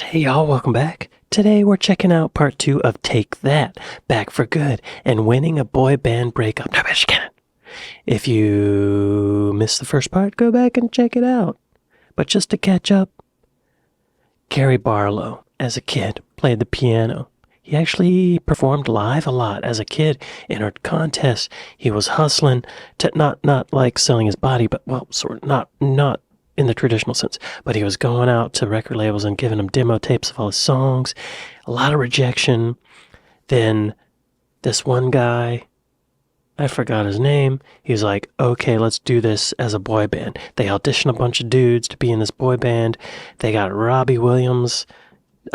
Hey y'all, welcome back. Today we're checking out part 2 of Take That, Back for Good, and winning a boy band breakup. No, bitch, can it. If you missed the first part, go back and check it out. But just to catch up, Gary Barlow, as a kid, played the piano. He actually performed live a lot as a kid, entered contests. He was hustling, to not like selling his body, but, well, sort of, not in the traditional sense, but he was going out to record labels and giving them demo tapes of all his songs. A lot of rejection. Then this one guy, I forgot his name, he was like, okay, let's do this as a boy band. They auditioned a bunch of dudes to be in this boy band. They got Robbie Williams,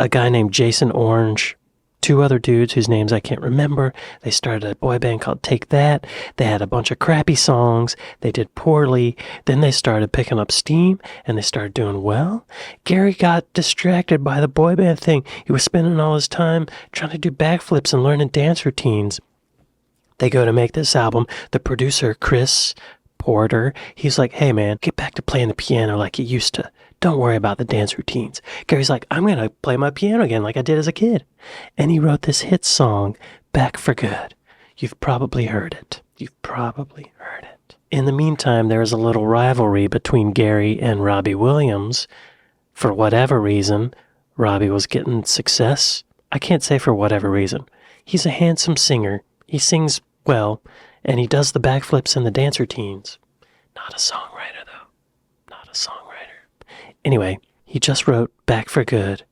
a guy named Jason Orange, two other dudes whose names I can't remember. They started a boy band called Take That. They had a bunch of crappy songs. They did poorly. Then they started picking up steam, and they started doing well. Gary got distracted by the boy band thing. He was spending all his time trying to do backflips and learning dance routines. They go to make this album. The producer, Chris Porter, he's like, hey man, get back to playing the piano like you used to. Don't worry about the dance routines. Gary's like, I'm going to play my piano again like I did as a kid. And he wrote this hit song, Back for Good. You've probably heard it. In the meantime, there was a little rivalry between Gary and Robbie Williams. For whatever reason, Robbie was getting success. I can't say for whatever reason. He's a handsome singer. He sings well, and he does the backflips and the dance routines. Not a songwriter, though. Not a songwriter. Anyway, he just wrote Back for Good,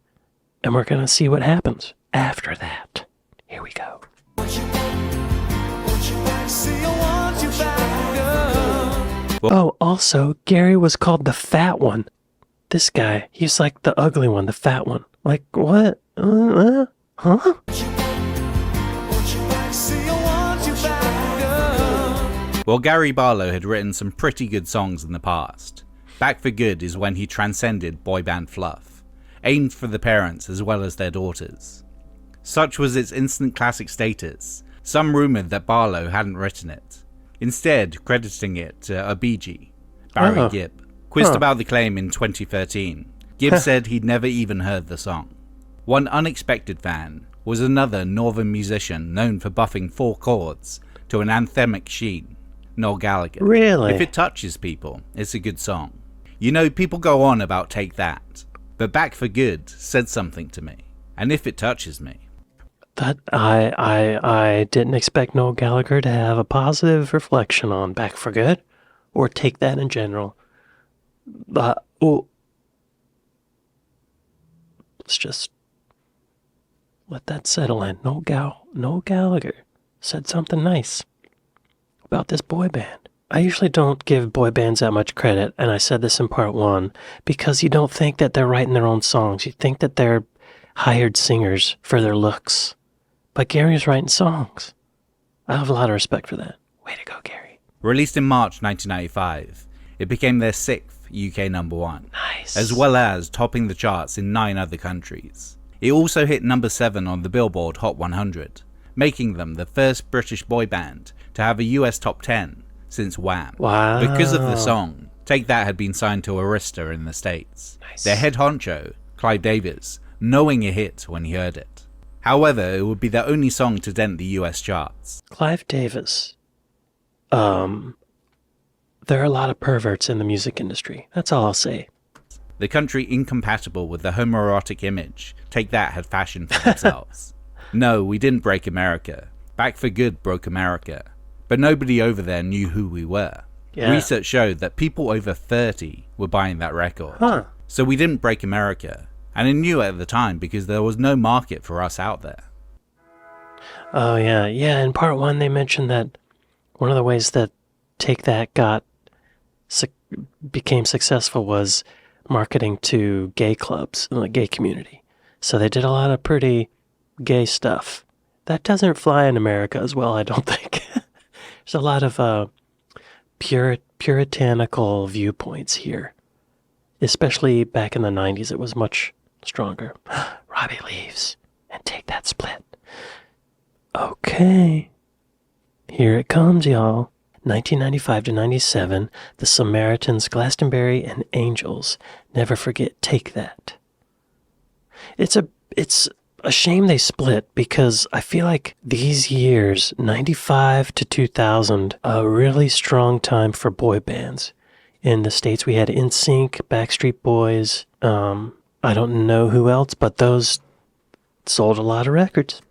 and we're going to see what happens after that. Here we go. Oh, also, Gary was called the fat one. This guy, he's like the ugly one, the fat one. Like, what? Huh? Well, Gary Barlow had written some pretty good songs in the past. Back for Good is when he transcended boy band fluff, aimed for the parents as well as their daughters. Such was its instant classic status, some rumoured that Barlow hadn't written it, instead crediting it to Obiji, Barry Gibb. Quizzed about the claim in 2013, Gibb said he'd never even heard the song. One unexpected fan was another northern musician known for buffing 4 chords to an anthemic sheen, Noel Gallagher. Really? If it touches people, it's a good song. You know, people go on about Take That, but Back for Good said something to me, and if it touches me. That I didn't expect Noel Gallagher to have a positive reflection on Back for Good, or Take That in general. Let's just let that settle in. Noel Gallagher said something nice about this boy band. I usually don't give boy bands that much credit, and I said this in part 1, because you don't think that they're writing their own songs. You think that they're hired singers for their looks. But Gary's writing songs. I have a lot of respect for that. Way to go, Gary. Released in March 1995, it became their 6th UK #1. Nice. As well as topping the charts in 9 other countries. It also hit number 7 on the Billboard Hot 100, making them the first British boy band to have a US top 10 since Wham. Wow. Because of the song, Take That had been signed to Arista in the States. Nice. Their head honcho, Clive Davis, knowing a hit when he heard it. However, it would be their only song to dent the US charts. Clive Davis. There are a lot of perverts in the music industry. That's all I'll say. The country incompatible with the homoerotic image Take That had fashioned for themselves. No, we didn't break America. Back for Good broke America. But nobody over there knew who we were. Yeah. Research showed that people over 30 were buying that record. Huh. So we didn't break America. And I knew it at the time because there was no market for us out there. Oh, yeah. Yeah, in part 1, they mentioned that one of the ways that Take That became successful was marketing to gay clubs in the gay community. So they did a lot of pretty gay stuff. That doesn't fly in America as well, I don't think. There's a lot of puritanical viewpoints here. Especially back in the 90s, it was much stronger. Robbie leaves and Take That split. Okay. Here it comes, y'all. 1995 to 97, The Samaritans, Glastonbury, and Angels. Never forget Take That. It's a shame they split, because I feel like these years, 95 to 2000, a really strong time for boy bands. In the States, we had NSYNC, Backstreet Boys, I don't know who else, but those sold a lot of records.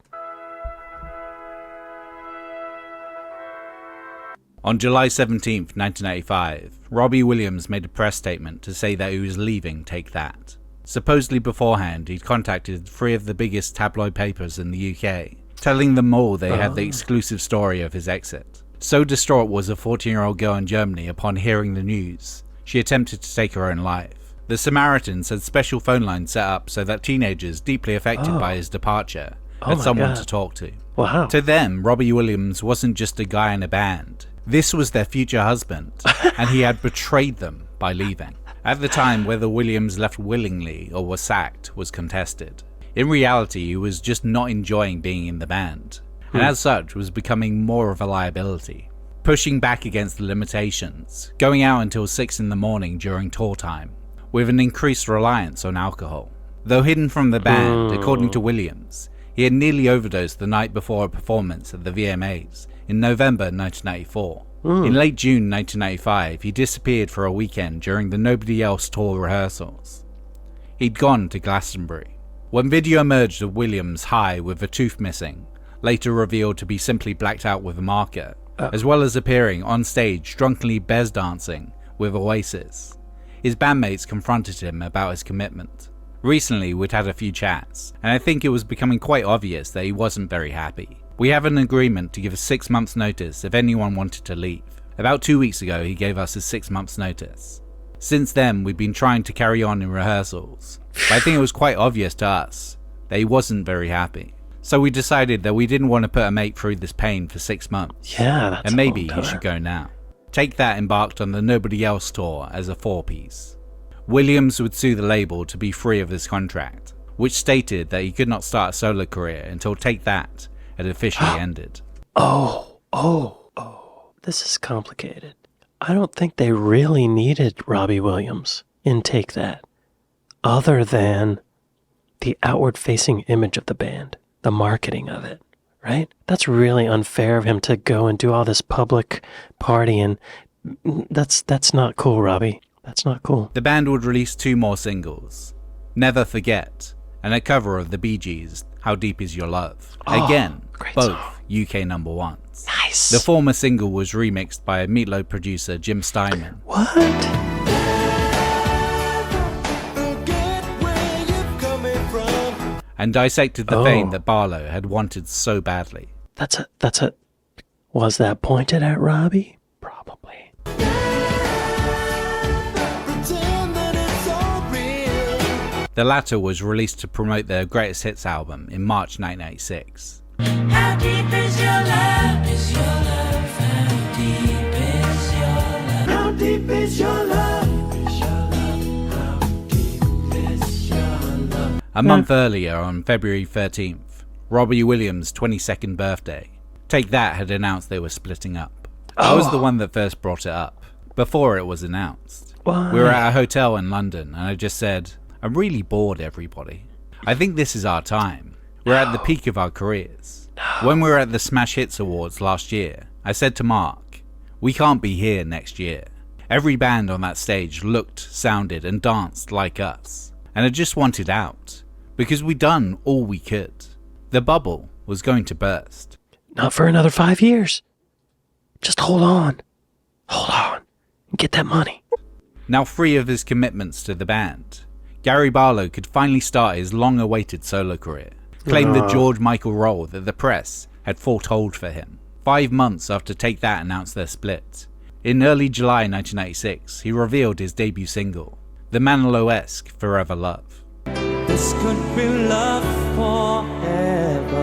On July 17th, 1985, Robbie Williams made a press statement to say that he was leaving Take That. Supposedly beforehand, he'd contacted 3 of the biggest tabloid papers in the UK, telling them all they had the exclusive story of his exit. So distraught was a 14-year-old girl in Germany upon hearing the news, she attempted to take her own life. The Samaritans had special phone lines set up so that teenagers deeply affected by his departure had someone to talk to. Wow. To them, Robbie Williams wasn't just a guy in a band. This was their future husband, and he had betrayed them by leaving. At the time, whether Williams left willingly or was sacked was contested. In reality, he was just not enjoying being in the band, and as such was becoming more of a liability, pushing back against the limitations, going out until 6 in the morning during tour time, with an increased reliance on alcohol. Though hidden from the band, according to Williams, he had nearly overdosed the night before a performance at the VMAs in November 1994. In late June 1995, he disappeared for a weekend during the Nobody Else tour rehearsals. He'd gone to Glastonbury. When video emerged of Williams high with a tooth missing, later revealed to be simply blacked out with a marker, as well as appearing on stage drunkenly bez dancing with Oasis, his bandmates confronted him about his commitment. Recently, we'd had a few chats, and I think it was becoming quite obvious that he wasn't very happy. We have an agreement to give a 6 months notice if anyone wanted to leave. About 2 weeks ago, he gave us a 6 months notice. Since then, we've been trying to carry on in rehearsals, but I think it was quite obvious to us that he wasn't very happy. So we decided that we didn't want to put a mate through this pain for 6 months. Yeah, that's and maybe a long he time. should go now. Take That embarked on the Nobody Else tour as a 4-piece. Williams would sue the label to be free of this contract, which stated that he could not start a solo career until Take That had officially ended. This is complicated. I don't think they really needed Robbie Williams in Take That, other than the outward-facing image of the band, the marketing of it, right? That's really unfair of him to go and do all this public partying. That's not cool, Robbie. That's not cool. The band would release 2 more singles, Never Forget, and a cover of the Bee Gees' How Deep Is Your Love. Again, both song. UK number 1s. Nice. The former single was remixed by Meatloaf producer Jim Steinman. What? And dissected the fame that Barlow had wanted so badly. Was that pointed at Robbie? Probably. The latter was released to promote their greatest hits album in March 1986. How deep is your love? Is your love? How deep is your love? How deep is your love? Is your love? How deep is your love? A month earlier, on February 13th, Robbie Williams' 22nd birthday, Take That had announced they were splitting up. I was the one that first brought it up, before it was announced. Why? We were at a hotel in London, and I just said, I'm really bored, everybody. I think this is our time. We're at the peak of our careers. When we were at the Smash Hits Awards last year, I said to Mark, we can't be here next year. Every band on that stage looked, sounded, and danced like us. And I just wanted out, because we'd done all we could. The bubble was going to burst. Not for another 5 years. Just hold on. Hold on. And get that money. Now free of his commitments to the band, Gary Barlow could finally start his long-awaited solo career, claim the George Michael role that the press had foretold for him. 5 months after Take That announced their split, in early July 1996, he revealed his debut single, the Manilow-esque Forever Love. This could be love forever.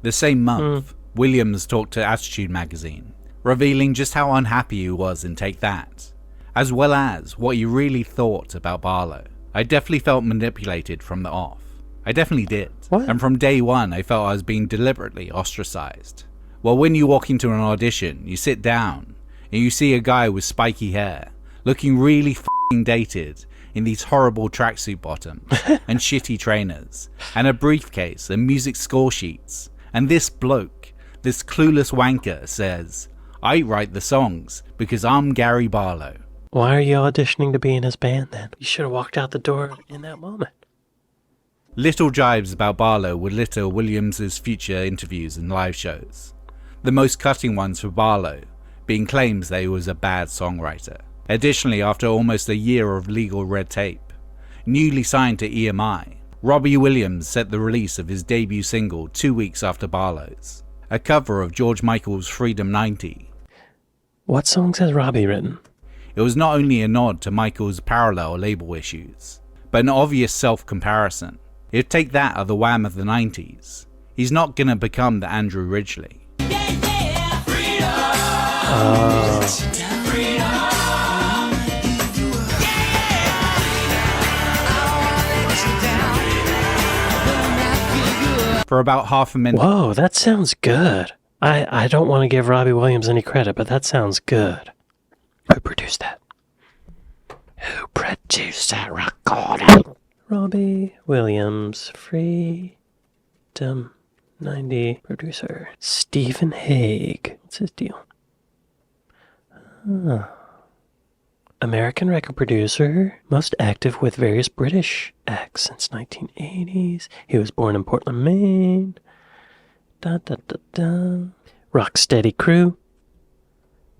The same month, Williams talked to Attitude magazine, revealing just how unhappy he was in Take That, as well as what he really thought about Barlow. I definitely felt manipulated from the off. I definitely did. What? And from day one, I felt I was being deliberately ostracized. Well, when you walk into an audition, you sit down, and you see a guy with spiky hair, looking really f***ing dated, in these horrible tracksuit bottoms and shitty trainers and a briefcase and music score sheets. And this bloke, this clueless wanker, says, I write the songs because I'm Gary Barlow. Why are you auditioning to be in his band then? You should have walked out the door in that moment. Little jibes about Barlow would litter Williams' future interviews and live shows. The most cutting ones for Barlow being claims that he was a bad songwriter. Additionally, after almost a year of legal red tape, newly signed to EMI, Robbie Williams set the release of his debut single 2 weeks after Barlow's, a cover of George Michael's Freedom 90. What songs has Robbie written? It was not only a nod to Michael's parallel label issues, but an obvious self-comparison. If Take That are the Wham of the 90s, he's not gonna become the Andrew Ridgeley. For about half a minute. Whoa, that sounds good. I don't want to give Robbie Williams any credit, but that sounds good. Who produced that? Who produced that recording? Robbie Williams, Freedom 90 producer. Stephen Haig. What's his deal? American record producer, most active with various British acts since 1980s. He was born in Portland, Maine. Rocksteady Crew,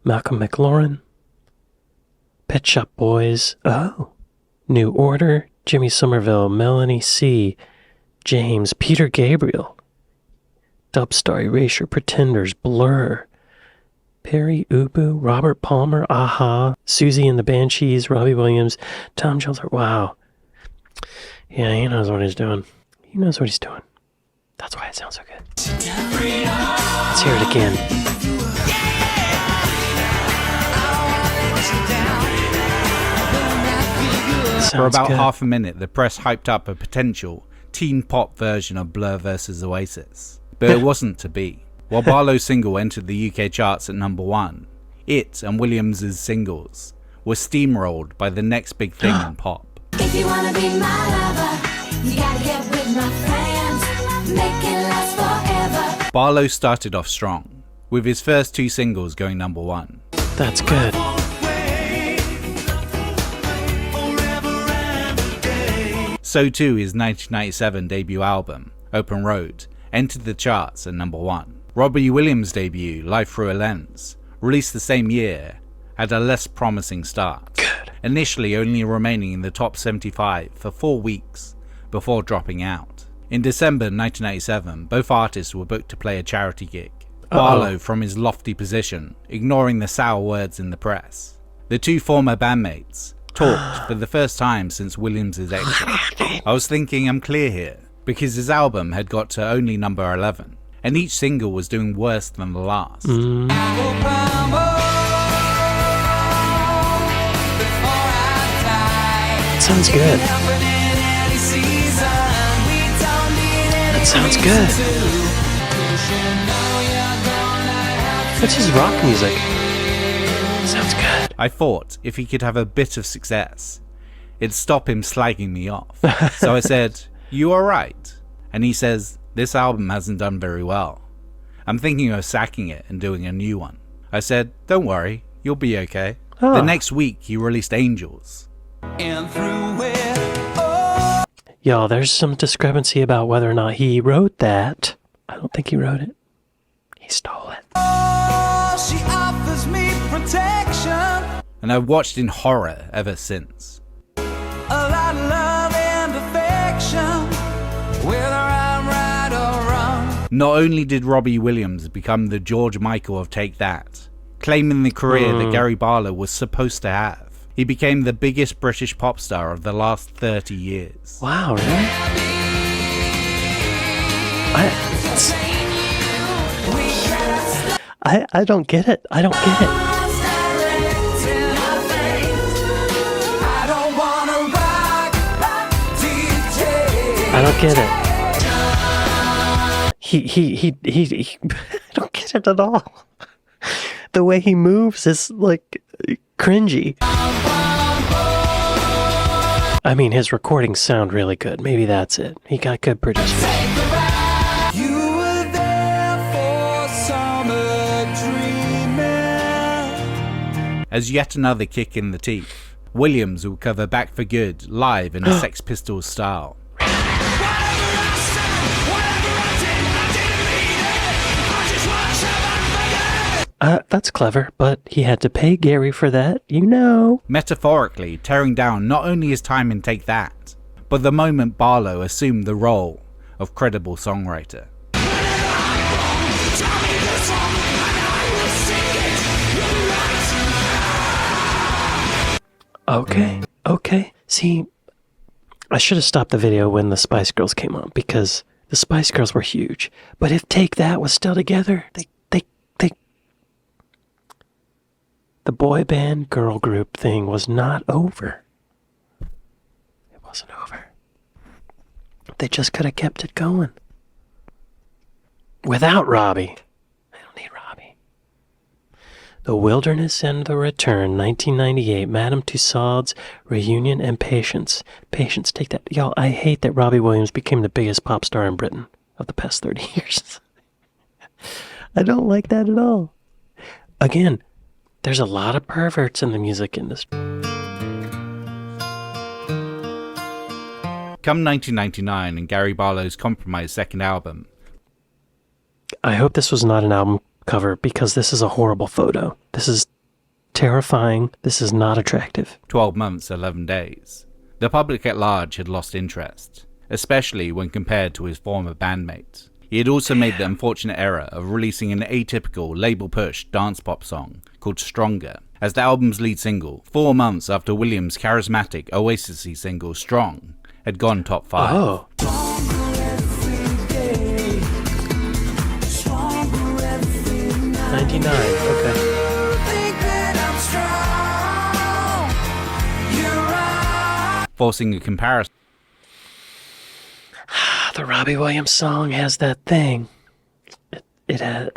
Malcolm McLaurin, Pet Shop Boys, New Order, Jimmy Somerville, Melanie C., James, Peter Gabriel, Dubstar, Erasure, Pretenders, Blur, Perry Ubu, Robert Palmer, Aha, Susie and the Banshees, Robbie Williams, Tom Jones. Wow. Yeah, he knows what he's doing. He knows what he's doing. That's why it sounds so good. Let's hear it again. For about good. half a minute, the press hyped up a potential teen pop version of Blur vs. Oasis, but it wasn't to be. While Barlow's single entered the UK charts at number 1, it and Williams' singles were steamrolled by the next big thing in pop. If you wanna be my lover, you gotta get with my friends, make it last forever. Barlow started off strong, with his first 2 singles going number 1. That's good. So too his 1997 debut album, Open Road, entered the charts at number 1. Robbie Williams' debut, Life Through a Lens, released the same year, had a less promising start. Good. Initially only remaining in the top 75 for 4 weeks before dropping out. In December 1997, both artists were booked to play a charity gig. Barlow from his lofty position, ignoring the sour words in the press. The 2 former bandmates talked for the first time since Williams' exit. I was thinking I'm clear here, because his album had got to only number 11, and each single was doing worse than the last. Sounds good. That sounds good. That's just rock music. Sounds good. I thought if he could have a bit of success, it'd stop him slagging me off. So I said, "You alright?" And he says, "This album hasn't done very well. I'm thinking of sacking it and doing a new one." I said, "Don't worry, you'll be okay." The next week he released Angels. And through it, Y'all, there's some discrepancy about whether or not he wrote that. I don't think he wrote it. He stole it. she offers me protection, And I've watched in horror ever since. a lot of love and affection, whether I'm right or wrong. Not only did Robbie Williams become the George Michael of Take That, claiming the career that Gary Barlow was supposed to have, he became the biggest British pop star of the last 30 years. Wow, really? I don't get it. I don't get it. I don't wanna rock, DJ. I don't get it. He I don't get it at all. The way he moves is like cringy. I mean, his recordings sound really good. Maybe that's it. He got good producers. You were there for summer dreaming. As yet another kick in the teeth, Williams will cover Back for Good live in a Sex Pistols style. That's clever, but he had to pay Gary for that, you know. Metaphorically tearing down not only his time in Take That, but the moment Barlow assumed the role of credible songwriter. Okay. See, I should have stopped the video when the Spice Girls came on, because the Spice Girls were huge. But if Take That was still together, the boy band girl group thing was not over. It wasn't over. They just could have kept it going. Without Robbie. They don't need Robbie. The Wilderness and the Return, 1998, Madame Tussauds, Reunion, and Patience. Patience, take that. Y'all, I hate that Robbie Williams became the biggest pop star in Britain of the past 30 years. I don't like that at all. Again, there's a lot of perverts in the music industry. Come 1999 and Gary Barlow's Compromise second album. I hope this was not an album cover, because this is a horrible photo. This is terrifying. This is not attractive. 12 Months, 11 Days. The public at large had lost interest, especially when compared to his former bandmates. He had also made the unfortunate error of releasing an atypical label-push dance pop song called Stronger as the album's lead single, 4 months after Williams' charismatic Oasis-y single Strong had gone top 5. Oh. 99, okay. Forcing a comparison. The Robbie Williams song has that thing. It has,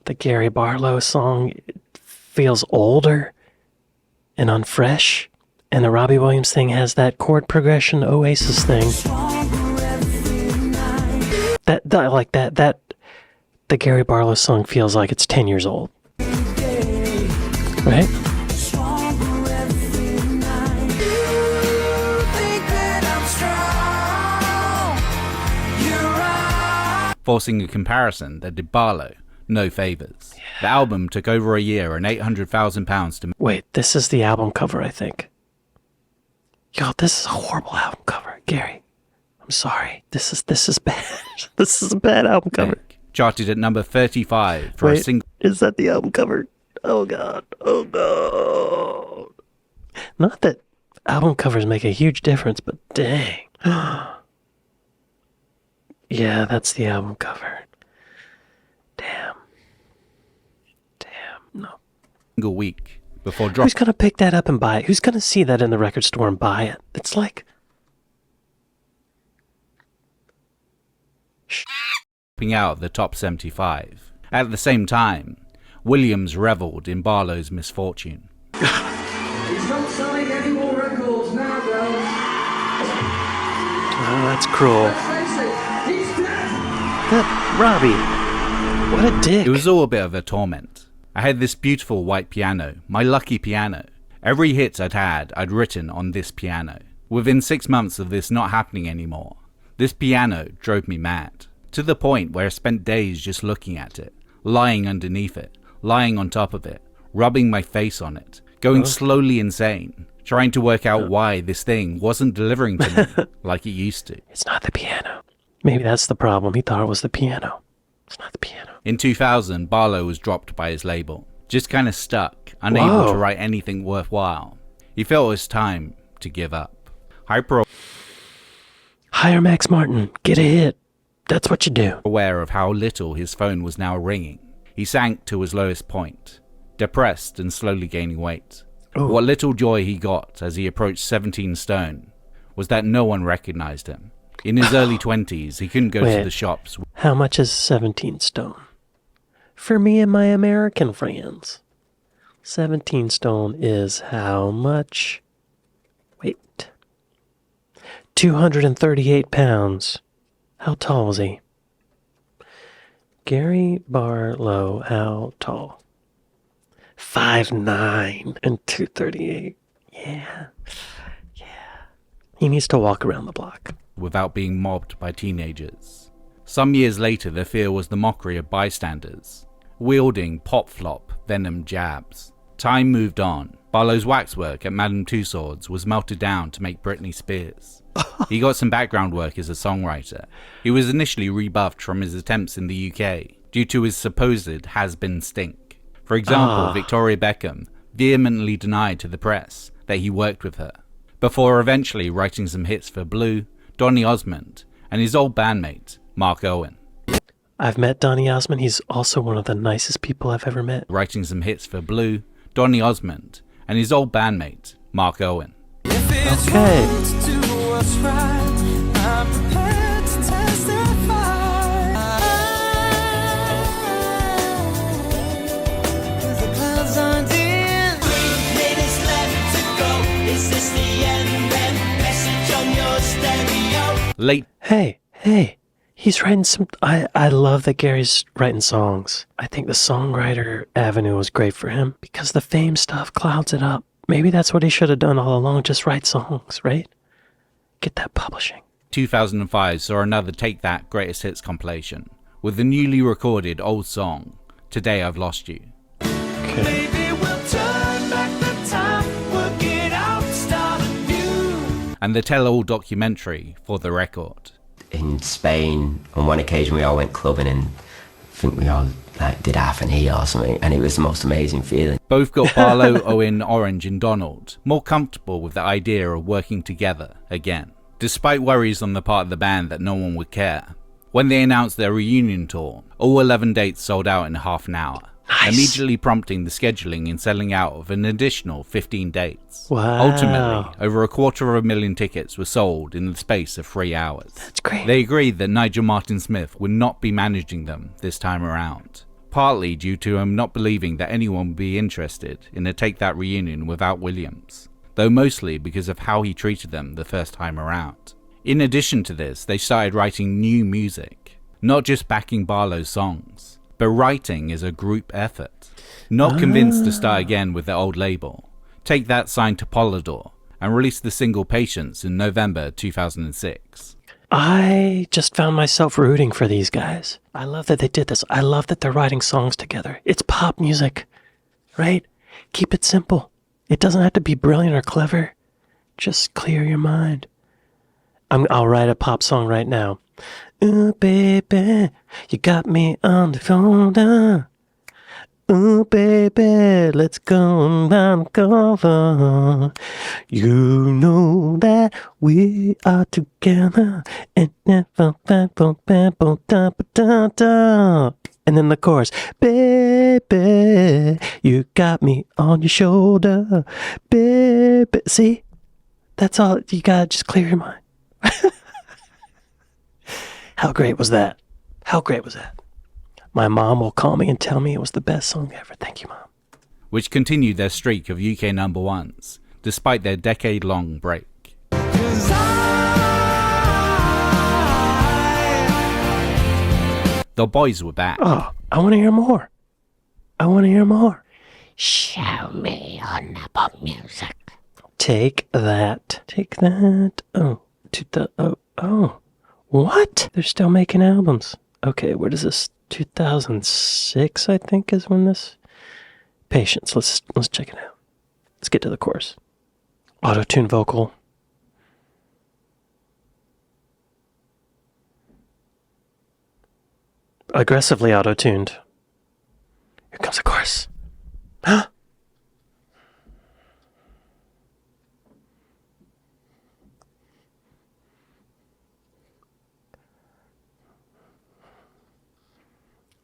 the Gary Barlow song feels older and unfresh, and the Robbie Williams thing has that chord progression Oasis thing. That like that the Gary Barlow song feels like it's 10 years old. Right? Forcing a comparison that did Barlow no favours. Yeah. The album took over a year and £800,000 to make. Wait, this is the album cover, I think. Yo, this is a horrible album cover, Gary. I'm sorry. This is bad. This is a bad album cover. Charted at number 35 for a single. Is that the album cover? Oh God. Oh God. Not that album covers make a huge difference, but dang. Yeah, that's the album cover. Damn. No. Single week before dropping. Who's gonna pick that up and buy it? Who's gonna see that in the record store and buy it? It's like. Out of the top 75. At the same time, Williams revelled in Barlow's misfortune. He's not selling any more records now, though. Oh, that's cruel. Let's face it, he's dead. That Robbie. What a dick. It was all a bit of a torment. I had this beautiful white piano, my lucky piano. Every hit I'd written on this piano. Within 6 months of this not happening anymore, this piano drove me mad. To the point where I spent days just looking at it, lying underneath it, lying on top of it, rubbing my face on it, going slowly insane, trying to work out why this thing wasn't delivering to me like it used to. It's not the piano. Maybe that's the problem. He thought it was the piano. It's not the piano. In 2000, Barlow was dropped by his label, just kind of stuck, unable to write anything worthwhile. He felt it was time to give up. Hire Max Martin. Get a hit. That's what you do. Aware of how little his phone was now ringing, he sank to his lowest point, depressed and slowly gaining weight. Ooh. What little joy he got as he approached 17 stone was that no one recognized him. In his early 20s, he couldn't go to the shops. How much is 17 stone? For me and my American friends, 17 stone is how much? 238 pounds. How tall was he? Gary Barlow, how tall? 5'9" and 238. Yeah. He needs to walk around the block. Without being mobbed by teenagers. Some years later, the fear was the mockery of bystanders, wielding pop-flop venom jabs. Time moved on. Barlow's waxwork at Madame Tussauds was melted down to make Britney Spears. He got some background work as a songwriter. He was initially rebuffed from his attempts in the UK due to his supposed has-been stink. For example, Victoria Beckham vehemently denied to the press that he worked with her, before eventually writing some hits for Blue, Donny Osmond, and his old bandmate, Mark Owen. I've met Donny Osmond. He's also one of the nicest people I've ever met. Writing some hits for Blue, Donny Osmond, and his old bandmate, Mark Owen. Okay. Late. Hey. He's writing some... I love that Gary's writing songs. I think the songwriter avenue was great for him because the fame stuff clouds it up. Maybe that's what he should have done all along, just write songs, right? Get that publishing. 2005 saw another Take That Greatest Hits compilation with the newly recorded old song, Today I've Lost You. Okay. Maybe we'll turn back the time, work it out, start anew. And the tell-all documentary for the record. In Spain, on one occasion we all went clubbing and I think we all did half an E or something, and it was the most amazing feeling. Both got Barlow, Owen, Orange and Donald more comfortable with the idea of working together again, despite worries on the part of the band that no one would care. When they announced their reunion tour, all 11 dates sold out in half an hour, immediately prompting the scheduling and selling out of an additional 15 dates. Wow. Ultimately, over 250,000 tickets were sold in the space of 3 hours. That's great. They agreed that Nigel Martin Smith would not be managing them this time around, partly due to him not believing that anyone would be interested in a Take That reunion without Williams, though mostly because of how he treated them the first time around. In addition to this, they started writing new music, not just backing Barlow's songs, but writing is a group effort. Not convinced to start again with their old label, Take That signed to Polydor and released the single Patience in November 2006. I just found myself rooting for these guys. I love that they did this. I love that they're writing songs together. It's pop music, right? Keep it simple. It doesn't have to be brilliant or clever. Just clear your mind. I'll write a pop song right now. Ooh, baby, you got me on the phone. Ooh, baby, let's go down the cover. You know that we are together. And then the chorus. Baby, you got me on your shoulder. Baby, see? That's all. You gotta just clear your mind. How great was that? How great was that? My mom will call me and tell me it was the best song ever. Thank you, Mom. Which continued their streak of UK number ones, despite their decade-long break. The boys were back. Oh, I want to hear more. I want to hear more. Show me on the pop music. Take that. Take that. Oh. What? They're still making albums. Okay, what is this? 2006, I think, is when this... Patience. Let's check it out. Let's get to the chorus. Auto-tune vocal. Aggressively auto-tuned. Here comes the chorus. Huh?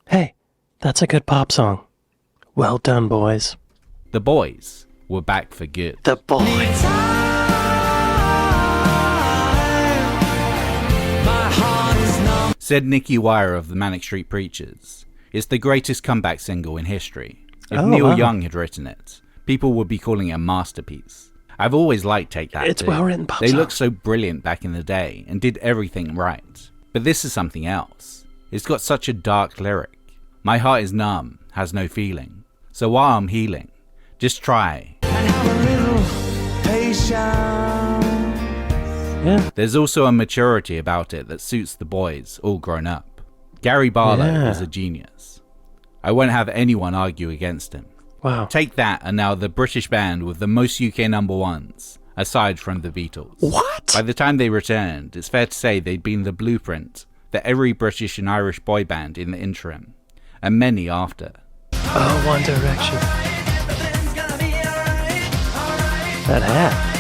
Hey, that's a good pop song. Well done, boys. The boys were back for good. The boys. Said Nicky Wire of the Manic Street Preachers, it's the greatest comeback single in history. If Oh, Neil wow. Young had written it, people would be calling it a masterpiece. I've always liked Take That. It's well-written pop They song. looked so brilliant back in the day and did everything right. But this is something else. It's got such a dark lyric. My heart is numb, has no feeling. So while I'm healing, just try. Yeah. There's also a maturity about it that suits the boys, all grown up. Gary Barlow is a genius. I won't have anyone argue against him. Wow. Take That are now the British band with the most UK number ones, aside from the Beatles. What? By the time they returned, it's fair to say they'd been the blueprint for every British and Irish boy band in the interim, and many after. Oh, One Direction. That hat.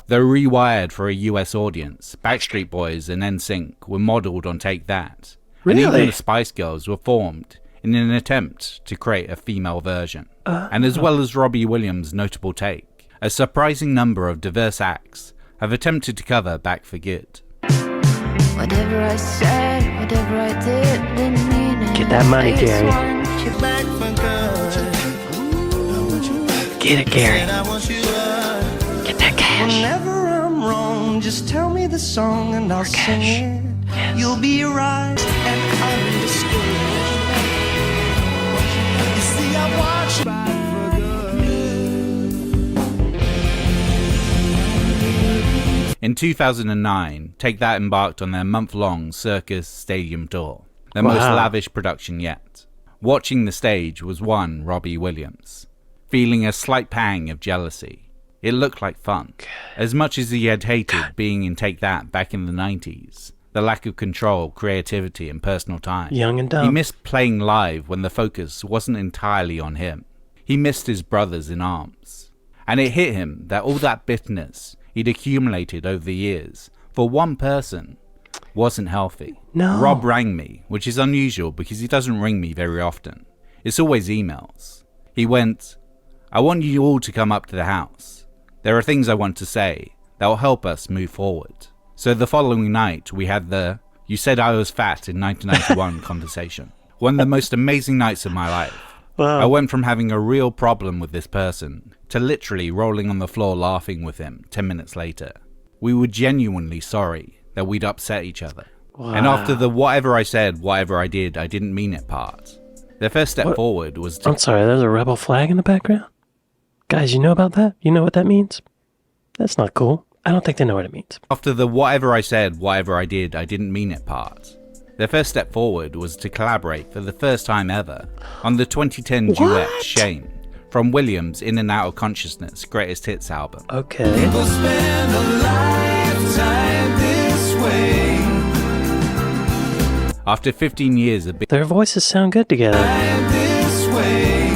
Though rewired for a US audience, Backstreet Boys and NSYNC were modelled on Take That. Really? And even the Spice Girls were formed in an attempt to create a female version. And as well as Robbie Williams' notable take, a surprising number of diverse acts have attempted to cover Back for Good. Whatever I said, whatever I did, didn't mean it. Get that money, I just Gary. want you back for good. Get it, Gary. Get that cash. Whenever I'm wrong, just tell me the song and I'll sing it. You'll be right and understood. You see, I watch back for good. In 2009, Take That embarked on their month-long Circus Stadium tour, their most lavish production yet. Watching the stage was one Robbie Williams, feeling a slight pang of jealousy. It looked like fun. As much as he had hated being in Take That back in the 90s, the lack of control, creativity and personal time. Young and dumb. He missed playing live when the focus wasn't entirely on him. He missed his brothers in arms. And it hit him that all that bitterness he'd accumulated over the years for one person wasn't healthy. No. Rob rang me, which is unusual because he doesn't ring me very often. It's always emails. He went, I want you all to come up to the house. There are things I want to say that will help us move forward. So the following night we had the "You said I was fat in 1991" conversation. One of the most amazing nights of my life. Wow. I went from having a real problem with this person to literally rolling on the floor laughing with him 10 minutes later. We were genuinely sorry that we'd upset each other. Wow. And after the whatever I said, whatever I did, I didn't mean it part, their first step forward was to... I'm sorry, there's a rebel flag in the background? Guys, you know about that? You know what that means? That's not cool. I don't think they know what it means. After the whatever I said, whatever I did, I didn't mean it part, their first step forward was to collaborate for the first time ever on the 2010 duet Shame from Williams' In and Out of Consciousness Greatest Hits album. Okay. People spend a lifetime this way. After 15 years of being Their voices sound good together. This way.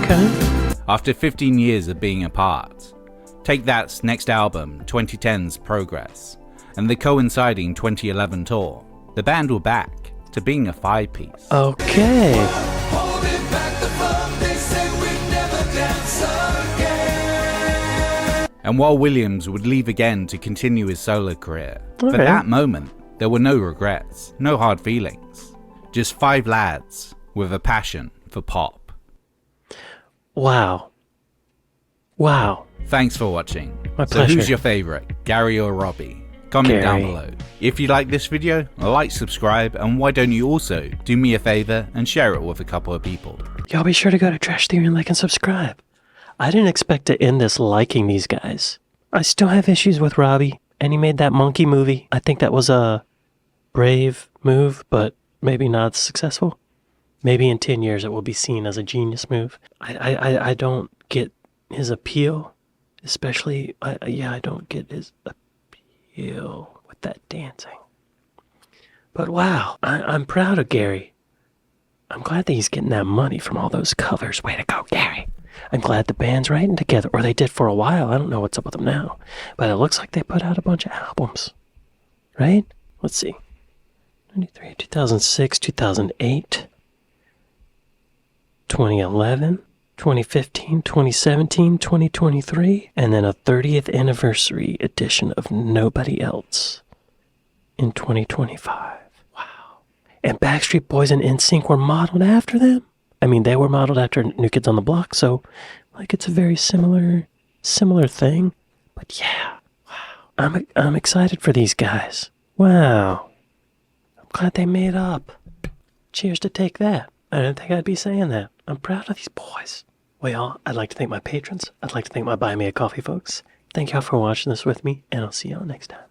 Okay. After 15 years of being apart, Take That's next album, 2010's Progress, and the coinciding 2011 tour, the band were back to being a five-piece. Okay. Holding back the fun, they say we'd never dance again. And while Williams would leave again to continue his solo career, for Okay. that moment, there were no regrets, no hard feelings. Just five lads with a passion for pop. Wow. Wow. Thanks for watching. My So pleasure. who's your favorite, Gary or Robbie? Comment down Gary. below. If you like this video, like, subscribe, and why don't you also do me a favor and share it with a couple of people. Y'all be sure to go to Trash Theory and like and subscribe. I didn't expect to end this liking these guys. I still have issues with Robbie, and he made that monkey movie. I think that was a brave move, but maybe not successful. Maybe in 10 years it will be seen as a genius move. I don't get his appeal Especially, I don't get his appeal with that dancing. But wow, I'm proud of Gary. I'm glad that he's getting that money from all those covers. Way to go, Gary. I'm glad the band's writing together, or they did for a while. I don't know what's up with them now. But it looks like they put out a bunch of albums. Right? Let's see. 93, 2006, 2008, 2011, 2015, 2017, 2023, and then a 30th anniversary edition of Nobody Else in 2025. Wow. And Backstreet Boys and NSYNC were modeled after them? I mean, they were modeled after New Kids on the Block, so, like, it's a very similar thing. But yeah, wow. I'm excited for these guys. Wow. I'm glad they made up. Cheers to Take That. I didn't think I'd be saying that. I'm proud of these boys. Well, y'all, I'd like to thank my patrons. I'd like to thank my Buy Me a Coffee folks. Thank y'all for watching this with me, and I'll see y'all next time.